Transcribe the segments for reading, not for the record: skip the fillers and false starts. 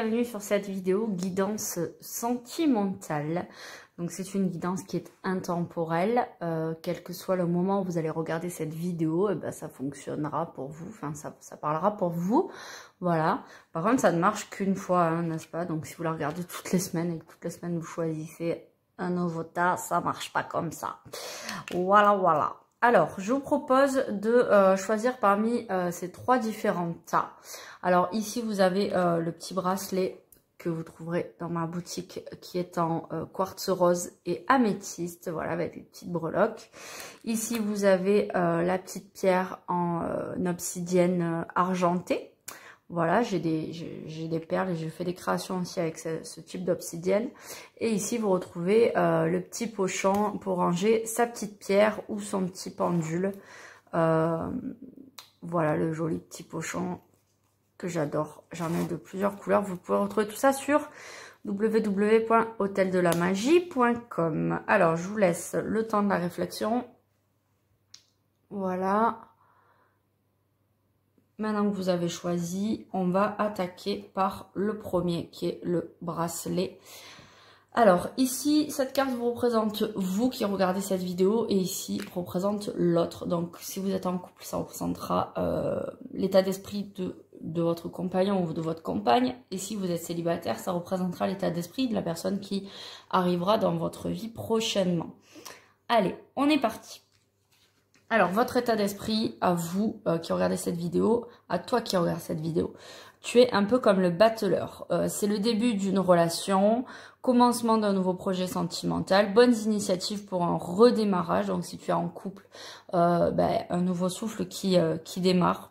bienvenue sur cette vidéo guidance sentimentale. Donc c'est une guidance qui est intemporelle, quel que soit le moment où vous allez regarder cette vidéo, ça fonctionnera pour vous, enfin ça parlera pour vous, voilà. Par contre ça ne marche qu'une fois, hein, n'est-ce pas? Donc si vous la regardez toutes les semaines et que toutes les semaines vous choisissez un nouveau tas, ça marche pas comme ça. Voilà. Alors, je vous propose de choisir parmi ces trois différents tas. Alors ici, vous avez le petit bracelet que vous trouverez dans ma boutique qui est en quartz rose et améthyste, voilà, avec des petites breloques. Ici, vous avez la petite pierre en obsidienne argentée. Voilà, j'ai des perles et je fais des créations aussi avec ce type d'obsidienne. Et ici, vous retrouvez le petit pochon pour ranger sa petite pierre ou son petit pendule. Voilà, le joli petit pochon que j'adore. J'en ai de plusieurs couleurs. Vous pouvez retrouver tout ça sur www.hoteldelamagie.com. Alors, je vous laisse le temps de la réflexion. Voilà. Maintenant que vous avez choisi, on va attaquer par le premier qui est le bracelet. Alors ici, cette carte vous représente vous qui regardez cette vidéo et ici représente l'autre. Donc si vous êtes en couple, ça représentera l'état d'esprit de votre compagnon ou de votre compagne. Et si vous êtes célibataire, ça représentera l'état d'esprit de la personne qui arrivera dans votre vie prochainement. Allez, on est parti. Alors, votre état d'esprit, à vous qui regardez cette vidéo, à toi qui regardes cette vidéo, tu es un peu comme le battleur. C'est le début d'une relation, commencement d'un nouveau projet sentimental, bonnes initiatives pour un redémarrage. Donc, si tu es en couple, un nouveau souffle qui démarre.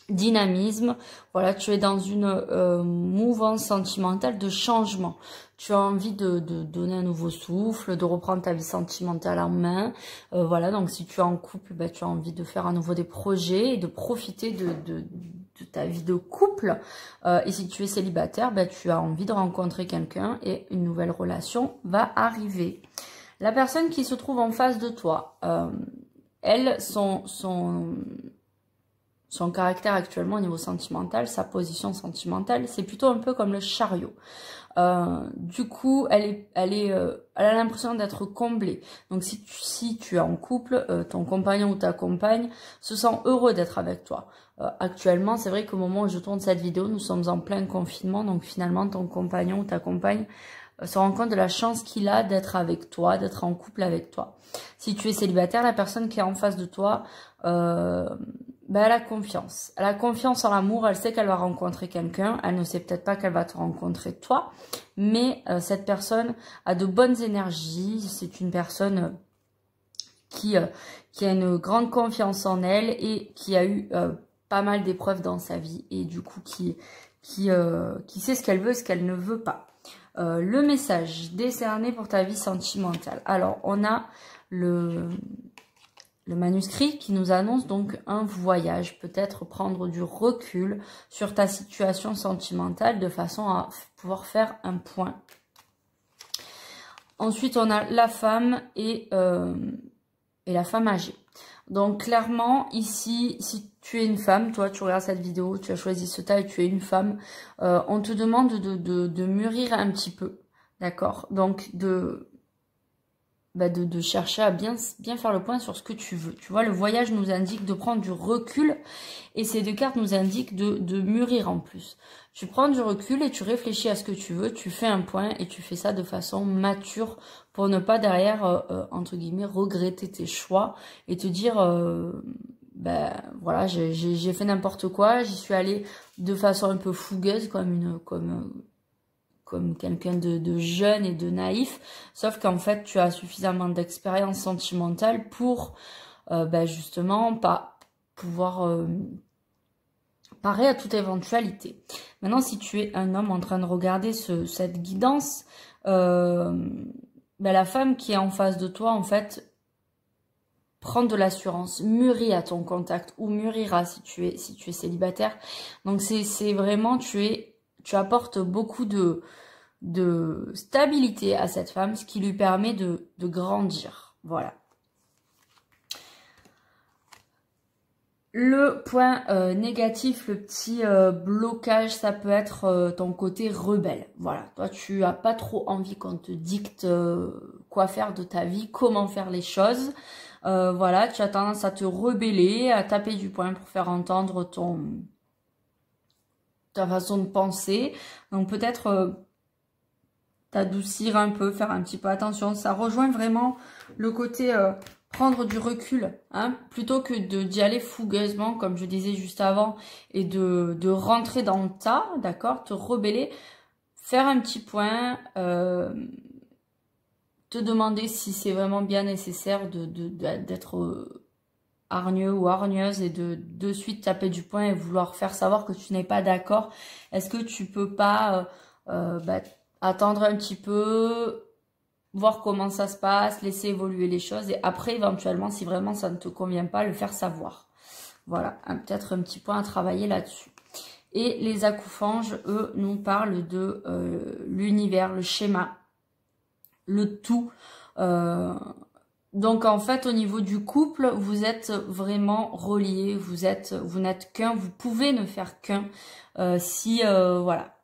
Dynamisme, voilà, tu es dans une mouvance sentimentale de changement. Tu as envie de donner un nouveau souffle, de reprendre ta vie sentimentale en main. Voilà, donc si tu es en couple, tu as envie de faire à nouveau des projets et de profiter de ta vie de couple. Et si tu es célibataire, tu as envie de rencontrer quelqu'un et une nouvelle relation va arriver. La personne qui se trouve en face de toi, elle, son caractère actuellement au niveau sentimental, sa position sentimentale, c'est plutôt un peu comme le chariot. Du coup, elle a l'impression d'être comblée. Donc si tu es en couple, ton compagnon ou ta compagne se sent heureux d'être avec toi. Actuellement, c'est vrai qu'au moment où je tourne cette vidéo, nous sommes en plein confinement. Donc finalement, ton compagnon ou ta compagne se rend compte de la chance qu'il a d'être avec toi, d'être en couple avec toi. Si tu es célibataire, la personne qui est en face de toi, elle a confiance. Elle a confiance en l'amour, elle sait qu'elle va rencontrer quelqu'un, elle ne sait peut-être pas qu'elle va te rencontrer toi, mais cette personne a de bonnes énergies, c'est une personne qui a une grande confiance en elle et qui a eu pas mal d'épreuves dans sa vie et du coup qui sait ce qu'elle veut et ce qu'elle ne veut pas. Le message décerné pour ta vie sentimentale. Alors, on a le manuscrit qui nous annonce donc un voyage, peut-être prendre du recul sur ta situation sentimentale de façon à pouvoir faire un point. Ensuite, on a la femme et la femme âgée. Donc clairement, ici, si tu es une femme, toi tu regardes cette vidéo, tu as choisi ce tas et tu es une femme, on te demande de mûrir un petit peu, d'accord? Donc de chercher à bien faire le point sur ce que tu veux. Tu vois, le voyage nous indique de prendre du recul et ces deux cartes nous indiquent de mûrir en plus. Tu prends du recul et tu réfléchis à ce que tu veux, tu fais un point et tu fais ça de façon mature pour ne pas derrière, entre guillemets, regretter tes choix et te dire, voilà, j'ai fait n'importe quoi, j'y suis allée de façon un peu fougueuse comme quelqu'un de jeune et de naïf, sauf qu'en fait, tu as suffisamment d'expérience sentimentale pour, justement, pas pouvoir parer à toute éventualité. Maintenant, si tu es un homme en train de regarder cette guidance, la femme qui est en face de toi, en fait, prend de l'assurance, mûrit à ton contact ou mûrira si tu es célibataire. Donc, c'est vraiment, tu apportes beaucoup de stabilité à cette femme, ce qui lui permet de grandir. Voilà. Le point négatif, le petit blocage, ça peut être ton côté rebelle. Voilà, toi tu as pas trop envie qu'on te dicte quoi faire de ta vie, comment faire les choses. Voilà, tu as tendance à te rebeller, à taper du poing pour faire entendre ta façon de penser. Donc peut-être t'adoucir un peu, faire un petit peu attention. Ça rejoint vraiment le côté prendre du recul, hein, plutôt que d'y aller fougueusement, comme je disais juste avant, et de rentrer dans le tas, d'accord, te rebeller, faire un petit point, te demander si c'est vraiment bien nécessaire d'être hargneux ou hargneuse et de suite taper du poing et vouloir faire savoir que tu n'es pas d'accord. Est-ce que tu peux pas attendre un petit peu, voir comment ça se passe, laisser évoluer les choses et après éventuellement si vraiment ça ne te convient pas, le faire savoir. Voilà, peut-être un petit point à travailler là-dessus. Et les acoufanges, eux, nous parlent de l'univers, le schéma, le tout. Donc en fait au niveau du couple, vous êtes vraiment reliés, vous n'êtes qu'un, vous pouvez ne faire qu'un si voilà.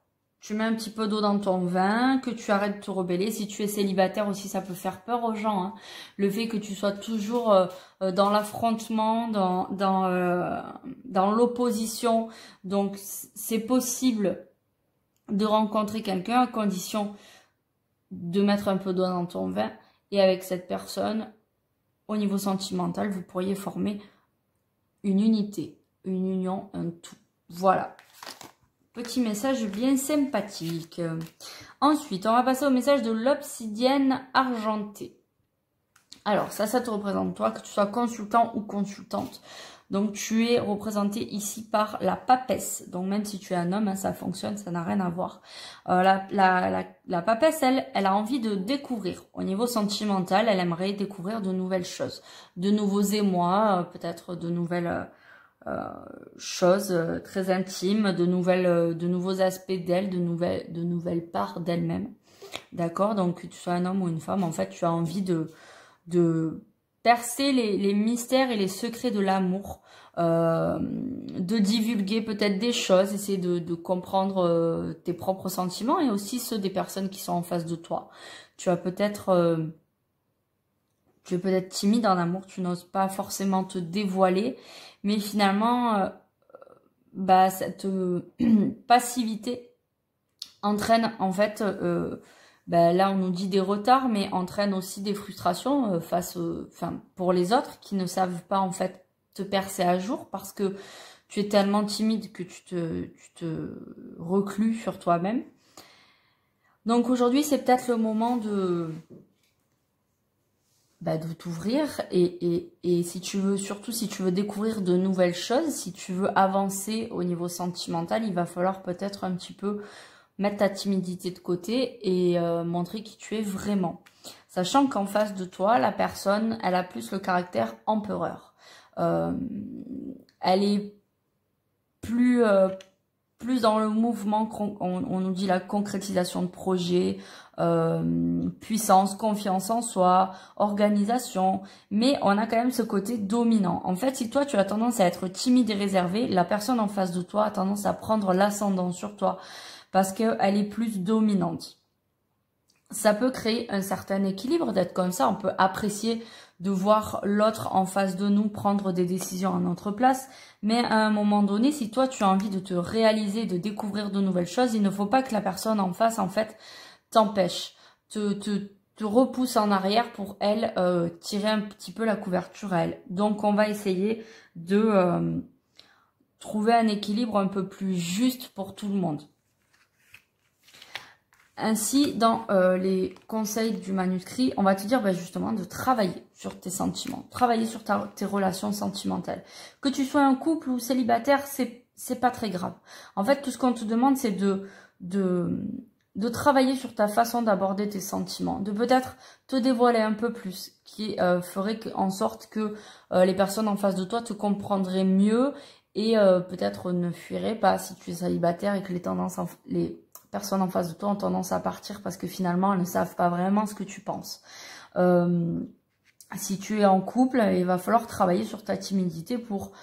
Tu mets un petit peu d'eau dans ton vin, que tu arrêtes de te rebeller. Si tu es célibataire aussi, ça peut faire peur aux gens, hein. Le fait que tu sois toujours dans l'affrontement, dans l'opposition. Donc, c'est possible de rencontrer quelqu'un à condition de mettre un peu d'eau dans ton vin. Et avec cette personne, au niveau sentimental, vous pourriez former une unité, une union, un tout. Voilà. Petit message bien sympathique. Ensuite, on va passer au message de l'obsidienne argentée. Alors, ça te représente toi, que tu sois consultant ou consultante. Donc, tu es représenté ici par la papesse. Donc, même si tu es un homme, hein, ça fonctionne, ça n'a rien à voir. La papesse, elle a envie de découvrir. Au niveau sentimental, elle aimerait découvrir de nouvelles choses. De nouveaux émois, peut-être de nouvelles... choses très intimes, de nouveaux aspects d'elle, de nouvelles parts d'elle-même. D'accord? Donc, que tu sois un homme ou une femme, en fait, tu as envie de percer les mystères et les secrets de l'amour, de divulguer peut-être des choses, essayer de comprendre tes propres sentiments et aussi ceux des personnes qui sont en face de toi. Tu es peut-être timide en amour, tu n'oses pas forcément te dévoiler, mais finalement, cette passivité entraîne en fait, là on nous dit des retards, mais entraîne aussi des frustrations pour les autres qui ne savent pas en fait te percer à jour parce que tu es tellement timide que tu te reclus sur toi-même. Donc aujourd'hui, c'est peut-être le moment de t'ouvrir et si tu veux, surtout si tu veux découvrir de nouvelles choses, si tu veux avancer au niveau sentimental, il va falloir peut-être un petit peu mettre ta timidité de côté et montrer qui tu es vraiment. Sachant qu'en face de toi, la personne, elle a plus le caractère empereur. Elle est plus dans le mouvement, on nous dit la concrétisation de projets, puissance, confiance en soi, organisation, mais on a quand même ce côté dominant. En fait, si toi tu as tendance à être timide et réservé, la personne en face de toi a tendance à prendre l'ascendant sur toi parce qu'elle est plus dominante. Ça peut créer un certain équilibre d'être comme ça, on peut apprécier de voir l'autre en face de nous prendre des décisions à notre place, mais à un moment donné, si toi tu as envie de te réaliser, de découvrir de nouvelles choses, il ne faut pas que la personne en face en fait t'empêche, te repousse en arrière pour elle tirer un petit peu la couverture à elle. Donc on va essayer de trouver un équilibre un peu plus juste pour tout le monde. Ainsi, dans les conseils du manuscrit, on va te dire justement de travailler sur tes sentiments, travailler sur tes relations sentimentales. Que tu sois un couple ou célibataire, c'est pas très grave. En fait, tout ce qu'on te demande, c'est de travailler sur ta façon d'aborder tes sentiments, de peut-être te dévoiler un peu plus, qui ferait en sorte que les personnes en face de toi te comprendraient mieux et peut-être ne fuiraient pas si tu es célibataire et que les personnes en face de toi ont tendance à partir parce que finalement elles ne savent pas vraiment ce que tu penses. Si tu es en couple, il va falloir travailler sur ta timidité pour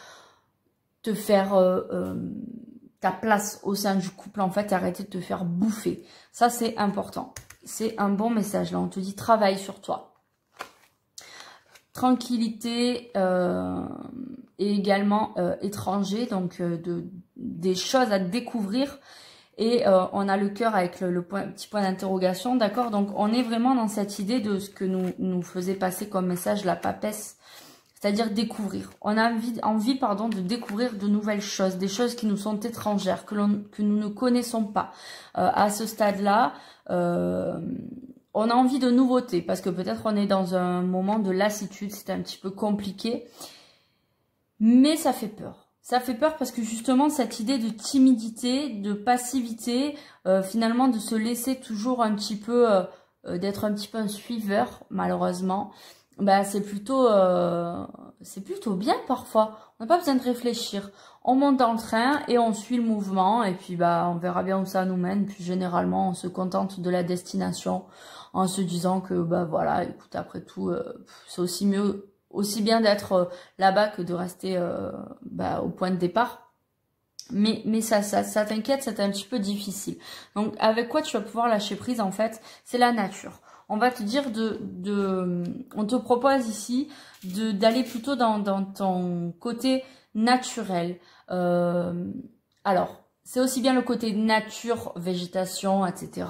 te faire ta place au sein du couple, en fait, arrêter de te faire bouffer. Ça, c'est important. C'est un bon message, là. On te dit, travaille sur toi. Tranquillité et également étranger, donc des choses à découvrir. Et on a le cœur avec le petit point d'interrogation, d'accord? Donc, on est vraiment dans cette idée de ce que nous faisait passer comme message la papesse. C'est-à-dire découvrir. On a envie de découvrir de nouvelles choses, des choses qui nous sont étrangères, que nous ne connaissons pas. À ce stade-là, on a envie de nouveautés, parce que peut-être on est dans un moment de lassitude, c'est un petit peu compliqué, mais ça fait peur. Ça fait peur parce que justement, cette idée de timidité, de passivité, finalement de se laisser toujours un petit peu, d'être un petit peu un suiveur, malheureusement, bah, c'est plutôt bien parfois. On n'a pas besoin de réfléchir. On monte dans le train et on suit le mouvement et puis bah on verra bien où ça nous mène. Puis généralement on se contente de la destination en se disant que bah voilà, écoute, après tout c'est aussi bien d'être là-bas que de rester au point de départ. Mais ça t'inquiète, c'est un petit peu difficile. Donc avec quoi tu vas pouvoir lâcher prise en fait, c'est la nature. On va te dire on te propose ici d'aller plutôt dans ton côté naturel. Alors, c'est aussi bien le côté nature, végétation, etc.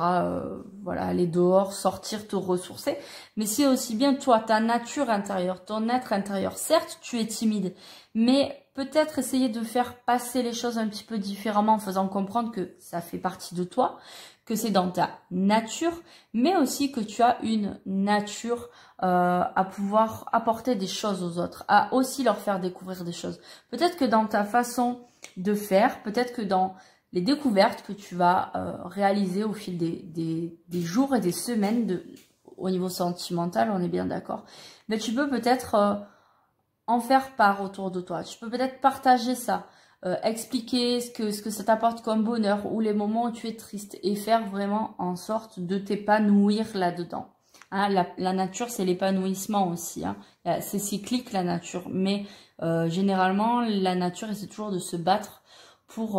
Voilà, aller dehors, sortir, te ressourcer. Mais c'est aussi bien toi, ta nature intérieure, ton être intérieur. Certes, tu es timide, mais peut-être essayer de faire passer les choses un petit peu différemment en faisant comprendre que ça fait partie de toi, que c'est dans ta nature, mais aussi que tu as une nature à pouvoir apporter des choses aux autres, à aussi leur faire découvrir des choses. Peut-être que dans ta façon de faire, peut-être que dans les découvertes que tu vas réaliser au fil des jours et des semaines au niveau sentimental, on est bien d'accord, mais tu peux peut-être en faire part autour de toi. Tu peux peut-être partager ça. Expliquer ce que ça t'apporte comme bonheur ou les moments où tu es triste et faire vraiment en sorte de t'épanouir là-dedans. Hein, la nature, c'est l'épanouissement aussi. Hein. C'est cyclique la nature, mais généralement, la nature essaie toujours de se battre pour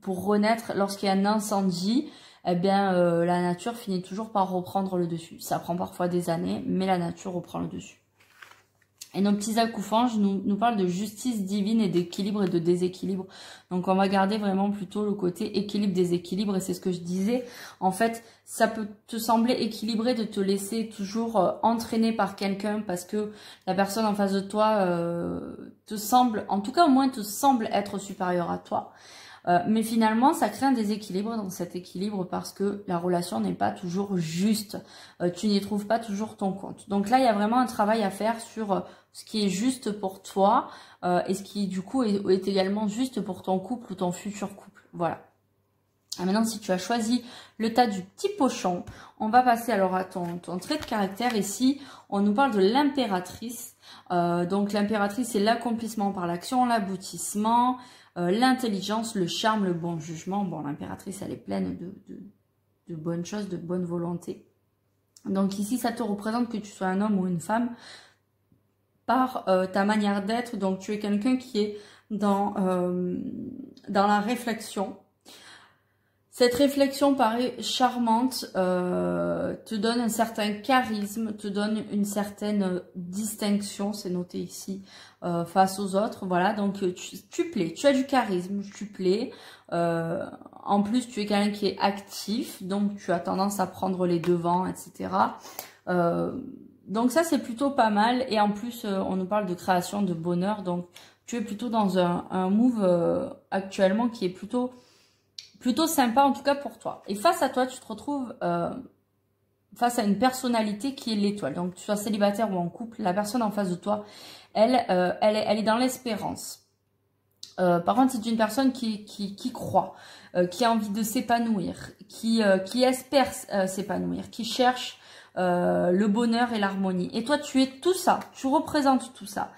renaître. Lorsqu'il y a un incendie, eh bien, la nature finit toujours par reprendre le dessus. Ça prend parfois des années, mais la nature reprend le dessus. Et nos petits acoufanges nous parlent de justice divine et d'équilibre et de déséquilibre. Donc, on va garder vraiment plutôt le côté équilibre-déséquilibre. Et c'est ce que je disais. En fait, ça peut te sembler équilibré de te laisser toujours entraîner par quelqu'un parce que la personne en face de toi te semble, en tout cas au moins te semble être supérieure à toi. Mais finalement, ça crée un déséquilibre dans cet équilibre parce que la relation n'est pas toujours juste. Tu n'y trouves pas toujours ton compte. Donc là, il y a vraiment un travail à faire sur ce qui est juste pour toi et ce qui, du coup, est également juste pour ton couple ou ton futur couple. Voilà. Et maintenant, si tu as choisi le tas du petit pochon, on va passer alors à ton trait de caractère. Ici, on nous parle de l'impératrice. Donc, l'impératrice, c'est l'accomplissement par l'action, l'aboutissement, l'intelligence, le charme, le bon jugement. Bon, l'impératrice, elle est pleine de bonnes choses, de bonne volonté. Donc ici, ça te représente que tu sois un homme ou une femme par ta manière d'être. Donc, tu es quelqu'un qui est dans la réflexion. Cette réflexion paraît charmante, te donne un certain charisme, te donne une certaine distinction, c'est noté ici, face aux autres. Voilà, donc tu plais, tu as du charisme, tu plais. En plus, tu es quelqu'un qui est actif, donc tu as tendance à prendre les devants, etc. Donc ça, c'est plutôt pas mal. Et en plus, on nous parle de création, de bonheur. Donc, tu es plutôt dans un move actuellement qui est plutôt sympa, en tout cas pour toi. Et face à toi, tu te retrouves face à une personnalité qui est l'étoile. Donc, que tu sois célibataire ou en couple, la personne en face de toi, elle est dans l'espérance. Par contre, c'est une personne qui croit, qui a envie de s'épanouir, qui espère s'épanouir, qui cherche le bonheur et l'harmonie. Et toi, tu es tout ça, tu représentes tout ça.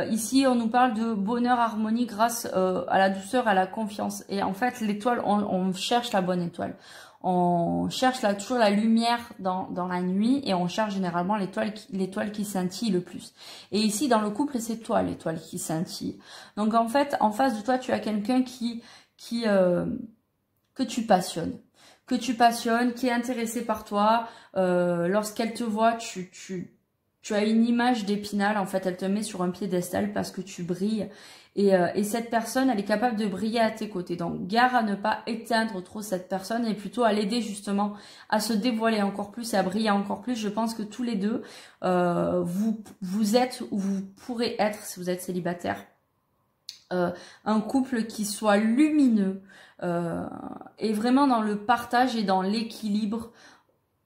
Ici, on nous parle de bonheur, harmonie grâce à la douceur, à la confiance. Et en fait, l'étoile, on cherche la bonne étoile. on cherche là toujours la lumière dans la nuit et on cherche généralement l'étoile qui scintille le plus. Et ici, dans le couple, c'est toi l'étoile qui scintille. Donc en fait, en face de toi, tu as quelqu'un que tu passionnes. Qui est intéressé par toi. Lorsqu'elle te voit, tu as une image d'Épinal. En fait, elle te met sur un piédestal parce que tu brilles. Et cette personne, elle est capable de briller à tes côtés. Donc, gare à ne pas éteindre trop cette personne et plutôt à l'aider justement à se dévoiler encore plus et à briller encore plus. Je pense que tous les deux, vous êtes ou vous pourrez être, si vous êtes célibataire, un couple qui soit lumineux et vraiment dans le partage et dans l'équilibre.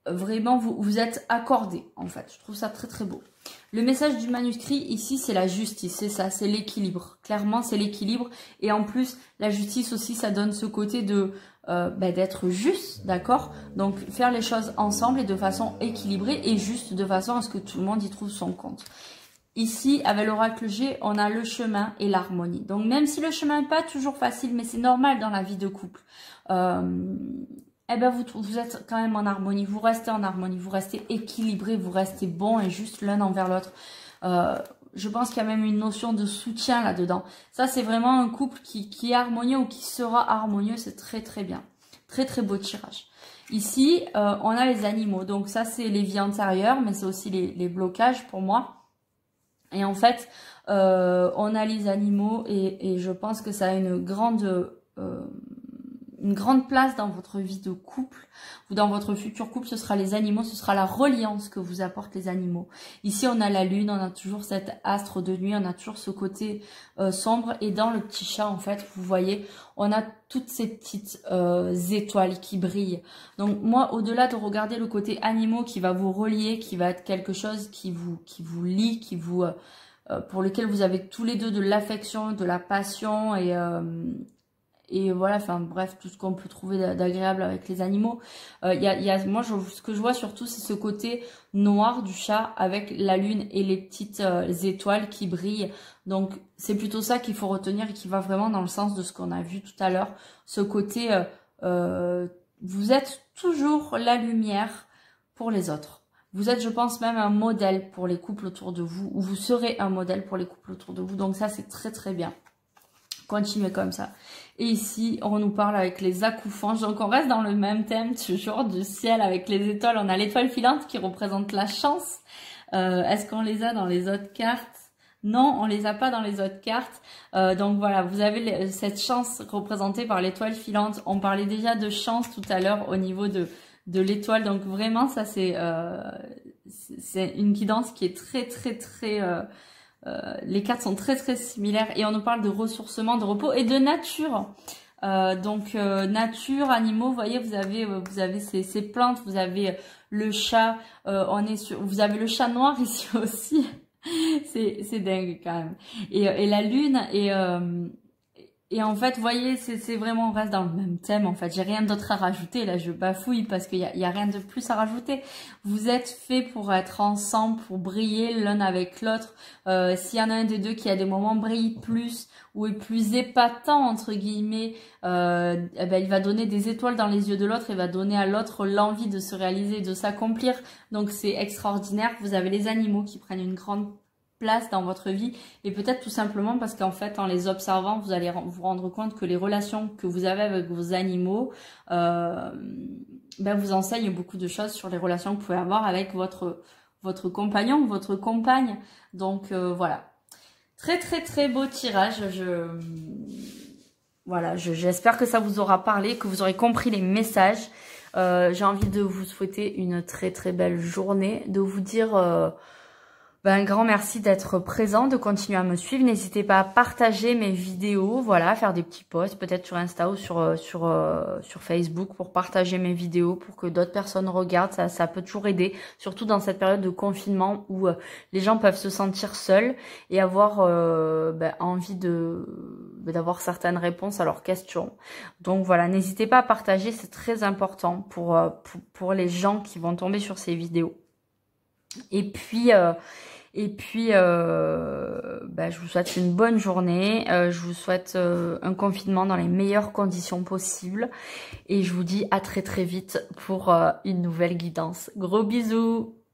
Vraiment, vous êtes accordés, en fait. Je trouve ça très, très beau. Le message du manuscrit, ici, c'est la justice. C'est ça, c'est l'équilibre. Clairement, c'est l'équilibre. Et en plus, la justice aussi, ça donne ce côté de d'être juste, d'accord? Donc, faire les choses ensemble et de façon équilibrée et juste, de façon à ce que tout le monde y trouve son compte. Ici, avec l'oracle G, on a le chemin et l'harmonie. Donc, même si le chemin n'est pas toujours facile, mais c'est normal dans la vie de couple, eh ben vous êtes quand même en harmonie, vous restez en harmonie, vous restez équilibré, vous restez bon et juste l'un envers l'autre. Je pense qu'il y a même une notion de soutien là-dedans. Ça, c'est vraiment un couple qui est harmonieux ou qui sera harmonieux, c'est très très bien. Très très beau tirage. Ici, on a les animaux, donc ça c'est les vies antérieures, mais c'est aussi les blocages pour moi. Et en fait, on a les animaux et je pense que ça a une grande place dans votre vie de couple ou dans votre futur couple. Ce sera les animaux, ce sera la reliance que vous apportent les animaux. Ici, on a la lune, on a toujours cet astre de nuit, on a toujours ce côté sombre. Et dans le petit chat, en fait, vous voyez, on a toutes ces petites étoiles qui brillent. Donc moi, au-delà de regarder le côté animaux qui va vous relier, qui va être quelque chose qui vous lie, pour lequel vous avez tous les deux de l'affection, de la passion et voilà, enfin bref, tout ce qu'on peut trouver d'agréable avec les animaux. Moi, ce que je vois surtout, c'est ce côté noir du chat avec la lune et les petites étoiles qui brillent. Donc, c'est plutôt ça qu'il faut retenir et qui va vraiment dans le sens de ce qu'on a vu tout à l'heure. Ce côté, vous êtes toujours la lumière pour les autres. Vous êtes, je pense, même un modèle pour les couples autour de vous, ou vous serez un modèle pour les couples autour de vous. Donc ça, c'est très très bien. Continuez comme ça. Et ici, on nous parle avec les acouphants. Donc, on reste dans le même thème, toujours du ciel avec les étoiles. On a l'étoile filante qui représente la chance. Est-ce qu'on les a dans les autres cartes? Non, on les a pas dans les autres cartes. Donc, voilà, vous avez cette chance représentée par l'étoile filante. On parlait déjà de chance tout à l'heure au niveau de l'étoile. Donc, vraiment, ça, c'est une guidance qui est très, très, très... les cartes sont très très similaires et on nous parle de ressourcement, de repos et de nature. Nature, animaux, vous voyez, vous avez ces plantes, vous avez le chat, vous avez le chat noir ici aussi. c'est dingue quand même. Et la lune et en fait, vous voyez, c'est vraiment, on reste dans le même thème, en fait. J'ai rien d'autre à rajouter. Là, je bafouille parce qu'il y a rien de plus à rajouter. Vous êtes faits pour être ensemble, pour briller l'un avec l'autre. S'il y en a un des deux qui à des moments brille plus ou est plus épatant, entre guillemets, il va donner des étoiles dans les yeux de l'autre et va donner à l'autre l'envie de se réaliser, de s'accomplir. Donc, c'est extraordinaire. Vous avez les animaux qui prennent une grande place dans votre vie et peut-être tout simplement parce qu'en fait en les observant vous allez vous rendre compte que les relations que vous avez avec vos animaux vous enseignent beaucoup de choses sur les relations que vous pouvez avoir avec votre compagnon ou votre compagne. Donc voilà, très très très beau tirage. J'espère que ça vous aura parlé, que vous aurez compris les messages. J'ai envie de vous souhaiter une très très belle journée, de vous dire un grand merci d'être présent, de continuer à me suivre. N'hésitez pas à partager mes vidéos, voilà, faire des petits posts, peut-être sur Insta ou sur Facebook pour partager mes vidéos, pour que d'autres personnes regardent. Ça peut toujours aider, surtout dans cette période de confinement où les gens peuvent se sentir seuls et avoir envie d'avoir certaines réponses à leurs questions. Donc voilà, n'hésitez pas à partager, c'est très important pour les gens qui vont tomber sur ces vidéos. Et puis Et puis, je vous souhaite une bonne journée. Je vous souhaite un confinement dans les meilleures conditions possibles. Et je vous dis à très très vite pour une nouvelle guidance. Gros bisous!